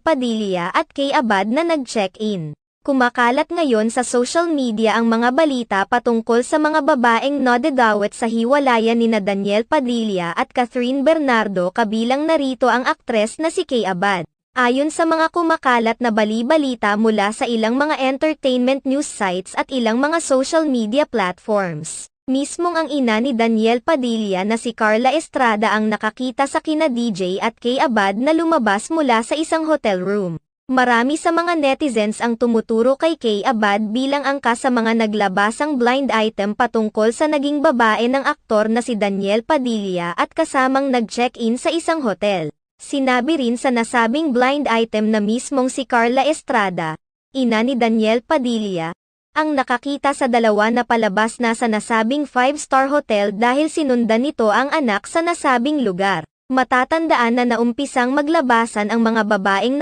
Padilla at Kay Abad na nag-check-in. Kumakalat ngayon sa social media ang mga balita patungkol sa mga babaeng nadadawit sa hiwalayan nina Daniel Padilla at Catherine Bernardo, kabilang narito ang aktres na si Kay Abad. Ayon sa mga kumakalat na bali-balita mula sa ilang mga entertainment news sites at ilang mga social media platforms, mismong ang ina ni Daniel Padilla na si Carla Estrada ang nakakita sa kina DJ at Kay Abad na lumabas mula sa isang hotel room. Marami sa mga netizens ang tumuturo kay Kay Abad bilang angka sa mga naglabasang blind item patungkol sa naging babae ng aktor na si Daniel Padilla at kasamang nag-check-in sa isang hotel. Sinabi rin sa nasabing blind item na mismong si Carla Estrada, ina ni Daniel Padilla, ang nakakita sa dalawa na palabas na sa nasabing 5-star hotel dahil sinundan nito ang anak sa nasabing lugar. Matatandaan na naumpisang maglabasan ang mga babaeng